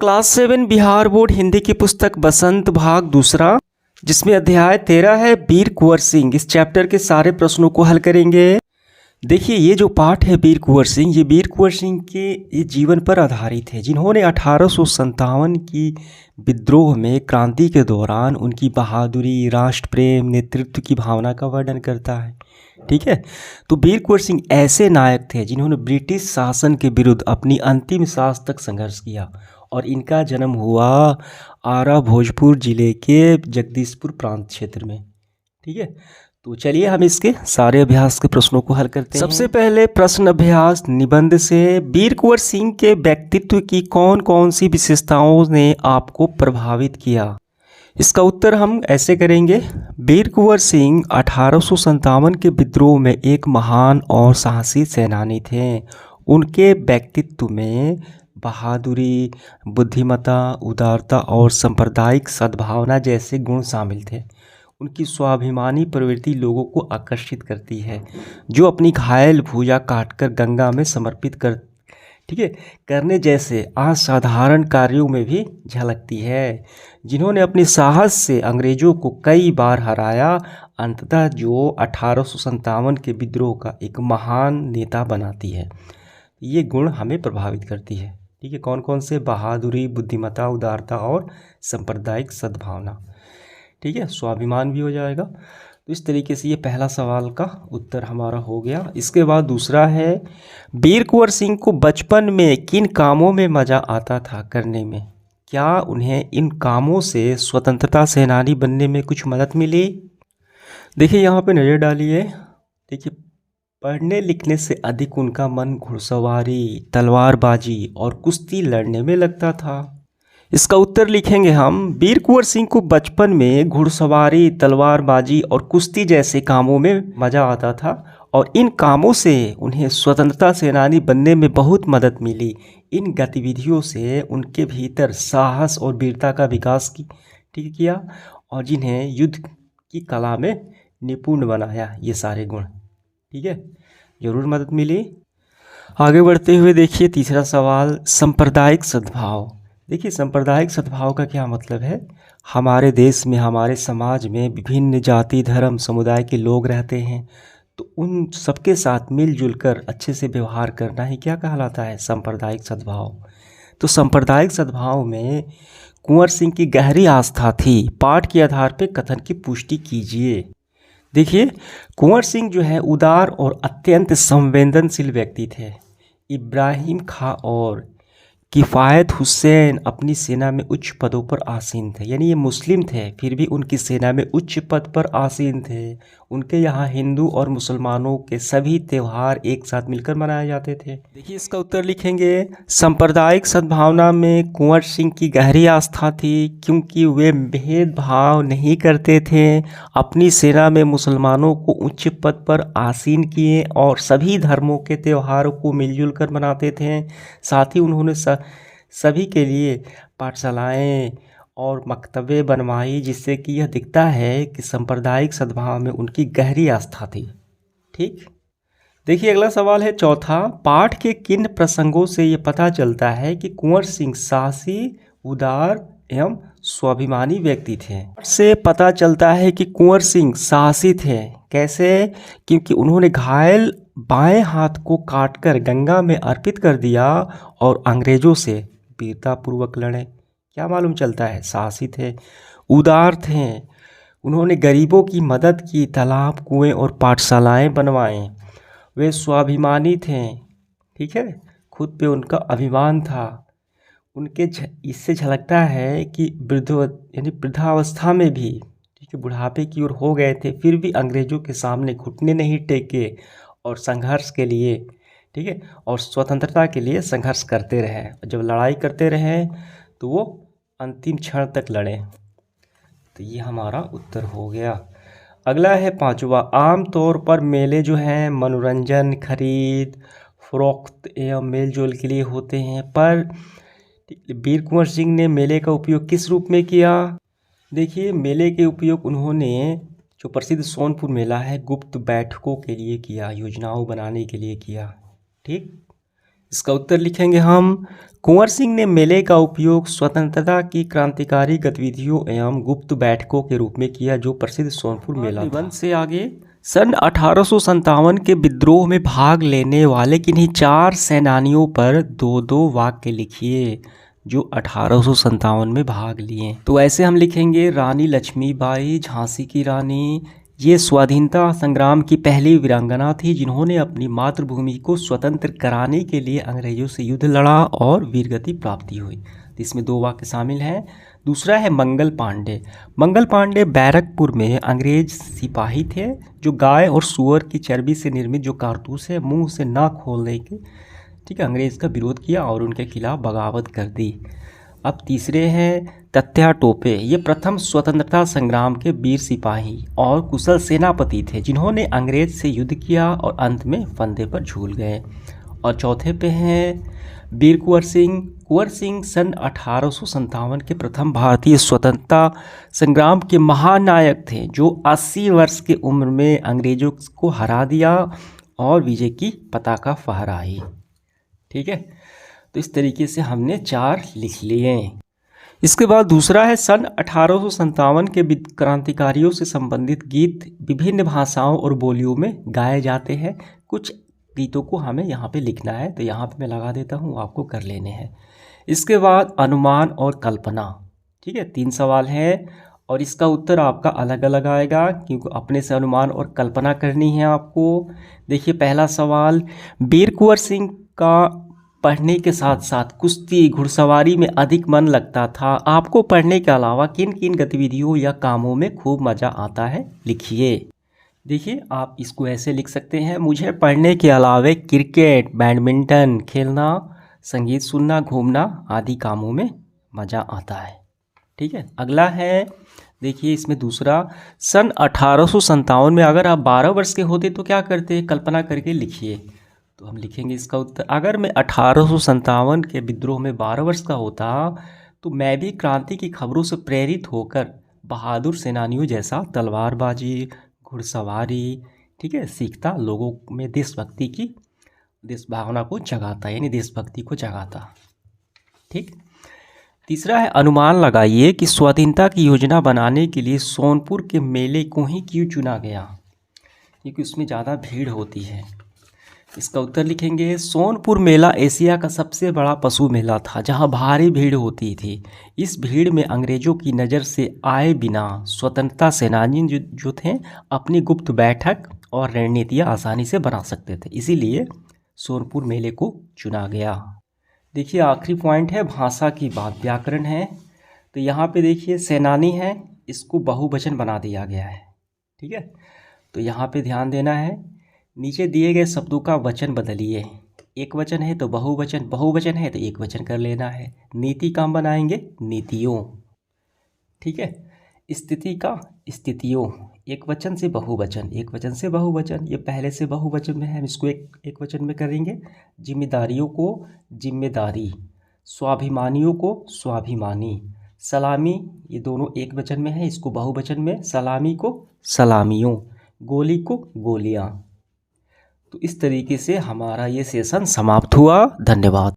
Class 7 Bihar board Hindi की पुस्तक बसंत भाग दूसरा, जिसमें अध्याय 13 है वीर कुंवर सिंह। इस चैप्टर के सारे प्रश्नों को हल करेंगे। देखिए, ये जो पाठ है वीर कुंवर सिंह, ये वीर कुंवर सिंह के ये जीवन पर आधारित है, जिन्होंने 1857 की विद्रोह में क्रांति के दौरान उनकी बहादुरी, राष्ट्र प्रेम, नेतृत्व की भावना का वर्णन करता है। ठीक है, तो वीर कुंवर सिंह ऐसे नायक थे जिन्होंने ब्रिटिश शासन के विरुद्ध अपनी अंतिम सांस तक संघर्ष किया और इनका जन्म हुआ आरा भोजपुर जिले के जगदीशपुर प्रांत क्षेत्र में। ठीक है, तो चलिए हम इसके सारे अभ्यास के प्रश्नों को हल करते हैं। सबसे पहले प्रश्न अभ्यास निबंध से, वीर कुंवर सिंह के व्यक्तित्व की कौन कौन सी विशेषताओं ने आपको प्रभावित किया? इसका उत्तर हम ऐसे करेंगे। वीर कुंवर सिंह 1857 के विद्रोह में एक महान और साहसी सेनानी थे। उनके व्यक्तित्व में बहादुरी, बुद्धिमत्ता, उदारता और सांप्रदायिक सद्भावना जैसे गुण शामिल थे। उनकी स्वाभिमानी प्रवृत्ति लोगों को आकर्षित करती है, जो अपनी घायल भुजा काटकर गंगा में समर्पित करने जैसे असाधारण कार्यों में भी झलकती है। जिन्होंने अपने साहस से अंग्रेजों को कई बार हराया, अंततः जो 1857 के विद्रोह का एक महान नेता बनाती है। ये गुण हमें प्रभावित करती है। ठीक है, कौन कौन से? बहादुरी, बुद्धिमत्ता, उदारता और सांप्रदायिक सद्भावना। ठीक है, स्वाभिमान भी हो जाएगा। तो इस तरीके से ये पहला सवाल का उत्तर हमारा हो गया। इसके बाद दूसरा है, वीर कुंवर सिंह को बचपन में किन कामों में मज़ा आता था करने में? क्या उन्हें इन कामों से स्वतंत्रता सेनानी बनने में कुछ मदद मिली? देखिए, यहाँ पे नज़र डालिए। देखिए, पढ़ने लिखने से अधिक उनका मन घुड़सवारी, तलवारबाजी और कुश्ती लड़ने में लगता था। इसका उत्तर लिखेंगे हम। वीर कुंवर सिंह को बचपन में घुड़सवारी, तलवारबाजी और कुश्ती जैसे कामों में मज़ा आता था और इन कामों से उन्हें स्वतंत्रता सेनानी बनने में बहुत मदद मिली। इन गतिविधियों से उनके भीतर साहस और वीरता का विकास किया और जिन्हें युद्ध की कला में निपुण बनाया। ये सारे गुण, ठीक है, जरूर मदद मिली। आगे बढ़ते हुए देखिए तीसरा सवाल, सांप्रदायिक सद्भाव। देखिए, सांप्रदायिक सद्भाव का क्या मतलब है? हमारे देश में, हमारे समाज में विभिन्न जाति, धर्म, समुदाय के लोग रहते हैं, तो उन सबके साथ मिलजुल कर अच्छे से व्यवहार करना ही क्या कहलाता है? सांप्रदायिक सद्भाव। तो सांप्रदायिक सद्भाव में कुंवर सिंह की गहरी आस्था थी। पाठ के आधार पर कथन की पुष्टि कीजिए। देखिए, कुंवर सिंह जो है उदार और अत्यंत संवेदनशील व्यक्ति थे। इब्राहिम खां और किफ़ायत हुसैन अपनी सेना में उच्च पदों पर आसीन थे। यानी ये मुस्लिम थे, फिर भी उनकी सेना में उच्च पद पर आसीन थे। उनके यहाँ हिंदू और मुसलमानों के सभी त्यौहार एक साथ मिलकर मनाए जाते थे। देखिए, इसका उत्तर लिखेंगे। सांप्रदायिक सद्भावना में कुंवर सिंह की गहरी आस्था थी, क्योंकि वे भेदभाव नहीं करते थे। अपनी सेना में मुसलमानों को उच्च पद पर आसीन किए और सभी धर्मों के त्योहारों को मिलजुल कर मनाते थे। साथ ही उन्होंने सभी के लिए पाठशालाएँ और मकतबे बनवाई, जिससे कि यह दिखता है कि सांप्रदायिक सद्भाव में उनकी गहरी आस्था थी। ठीक, देखिए अगला सवाल है चौथा, पाठ के किन प्रसंगों से ये पता चलता है कि कुंवर सिंह साहसी, उदार एवं स्वाभिमानी व्यक्ति थे? से पता चलता है कि कुंवर सिंह साहसी थे। कैसे? क्योंकि उन्होंने घायल बाएं हाथ को काटकर गंगा में अर्पित कर दिया और अंग्रेजों से वीरतापूर्वक लड़े। क्या मालूम चलता है? साहसी थे। उदार थे, उन्होंने गरीबों की मदद की, तालाब, कुएं और पाठशालाएं बनवाएं। वे स्वाभिमानी थे। ठीक है, खुद पे उनका अभिमान था। उनके इससे झलकता है कि वृद्धावस्था में भी, ठीक है, बुढ़ापे की ओर हो गए थे, फिर भी अंग्रेजों के सामने घुटने नहीं टेके और संघर्ष के लिए, ठीक है, और स्वतंत्रता के लिए संघर्ष करते रहे। जब लड़ाई करते रहे तो वो अंतिम क्षण तक लड़े। तो ये हमारा उत्तर हो गया। अगला है पांचवा, आम तौर पर मेले जो हैं मनोरंजन, खरीद फरोख्त एवं मेल जोल के लिए होते हैं, पर वीर कुंवर सिंह ने मेले का उपयोग किस रूप में किया? देखिए, मेले के उपयोग उन्होंने जो प्रसिद्ध सोनपुर मेला है, गुप्त बैठकों के लिए किया, योजनाओं बनाने के लिए किया। ठीक, इसका उत्तर लिखेंगे हम। कुंवर सिंह ने मेले का उपयोग स्वतंत्रता की क्रांतिकारी गतिविधियों एवं गुप्त बैठकों के रूप में किया, जो प्रसिद्ध सोनपुर मेला था। निबंध से आगे, सन 1857 के विद्रोह में भाग लेने वाले किन्हीं 4 सेनानियों पर 2-2 वाक्य लिखिए जो 1857 में भाग लिए। तो ऐसे हम लिखेंगे, रानी लक्ष्मीबाई झांसी की रानी, ये स्वाधीनता संग्राम की पहली वीरांगना थी जिन्होंने अपनी मातृभूमि को स्वतंत्र कराने के लिए अंग्रेजों से युद्ध लड़ा और वीरगति प्राप्ति हुई। तो इसमें 2 वाक्य शामिल हैं। दूसरा है मंगल पांडे। मंगल पांडे बैरकपुर में अंग्रेज सिपाही थे जो गाय और सूअर की चर्बी से निर्मित जो कारतूस है मुंह से ना खोलने के, ठीक है, अंग्रेज का विरोध किया और उनके खिलाफ बगावत कर दी। अब तीसरे हैं तत्या टोपे। ये प्रथम स्वतंत्रता संग्राम के वीर सिपाही और कुशल सेनापति थे जिन्होंने अंग्रेज से युद्ध किया और अंत में फंदे पर झूल गए। और चौथे पे हैं वीर कुंवर सिंह। कुंवर सिंह सन 1857 के प्रथम भारतीय स्वतंत्रता संग्राम के महानायक थे जो 80 वर्ष की उम्र में अंग्रेजों को हरा दिया और विजय की पताका फहराई। ठीक है, तो इस तरीके से हमने 4 लिख लिए। इसके बाद दूसरा है, सन 1857 के क्रांतिकारियों से संबंधित गीत विभिन्न भाषाओं और बोलियों में गाए जाते हैं। कुछ गीतों को हमें यहाँ पे लिखना है, तो यहाँ पे मैं लगा देता हूँ, आपको कर लेने हैं। इसके बाद अनुमान और कल्पना। ठीक है, 3 सवाल हैं और इसका उत्तर आपका अलग अलग आएगा क्योंकि अपने से अनुमान और कल्पना करनी है आपको। देखिए पहला सवाल, वीर कुंवर सिंह का पढ़ने के साथ साथ कुश्ती घुड़सवारी में अधिक मन लगता था। आपको पढ़ने के अलावा किन किन गतिविधियों या कामों में खूब मज़ा आता है, लिखिए। देखिए आप इसको ऐसे लिख सकते हैं, मुझे पढ़ने के अलावा क्रिकेट, बैडमिंटन खेलना, संगीत सुनना, घूमना आदि कामों में मज़ा आता है। ठीक है, अगला है, देखिए इसमें दूसरा, सन 1857 में अगर आप 12 वर्ष के होते तो क्या करते, कल्पना करके लिखिए। तो हम लिखेंगे इसका उत्तर, अगर मैं 1857 के विद्रोह में 12 वर्ष का होता तो मैं भी क्रांति की खबरों से प्रेरित होकर बहादुर सेनानियों जैसा तलवारबाजी, घुड़सवारी, ठीक है, सीखता, लोगों में देशभक्ति की देश भावना को जगाता, यानी देशभक्ति को जगाता। ठीक। तीसरा है, अनुमान लगाइए कि स्वाधीनता की योजना बनाने के लिए सोनपुर के मेले को ही क्यों चुना गया, क्योंकि उसमें ज़्यादा भीड़ होती है। इसका उत्तर लिखेंगे, सोनपुर मेला एशिया का सबसे बड़ा पशु मेला था जहां भारी भीड़ होती थी। इस भीड़ में अंग्रेजों की नज़र से आए बिना स्वतंत्रता सेनानी जो थे अपनी गुप्त बैठक और रणनीतियां आसानी से बना सकते थे, इसीलिए सोनपुर मेले को चुना गया। देखिए आखिरी पॉइंट है भाषा की बात, व्याकरण है। तो यहाँ पे देखिए सेनानी है, इसको बहुवचन बना दिया गया है। ठीक है, तो यहाँ पे ध्यान देना है, नीचे दिए गए शब्दों का वचन बदलिए। एक वचन है तो बहुवचन, बहुवचन है तो एक वचन कर लेना है। नीति का हम बनाएंगे नीतियों। ठीक है, स्थिति का स्थितियों, एक वचन से बहुवचन, एक वचन से बहुवचन, ये पहले से बहुवचन में है, हम इसको एक वचन में करेंगे। जिम्मेदारियों को जिम्मेदारी, स्वाभिमानियों को स्वाभिमानी, सलामी ये दोनों एक वचन में है, इसको बहुवचन में, सलामी को सलामियों, गोली को गोलियां। तो इस तरीके से हमारा ये सेशन समाप्त हुआ। धन्यवाद।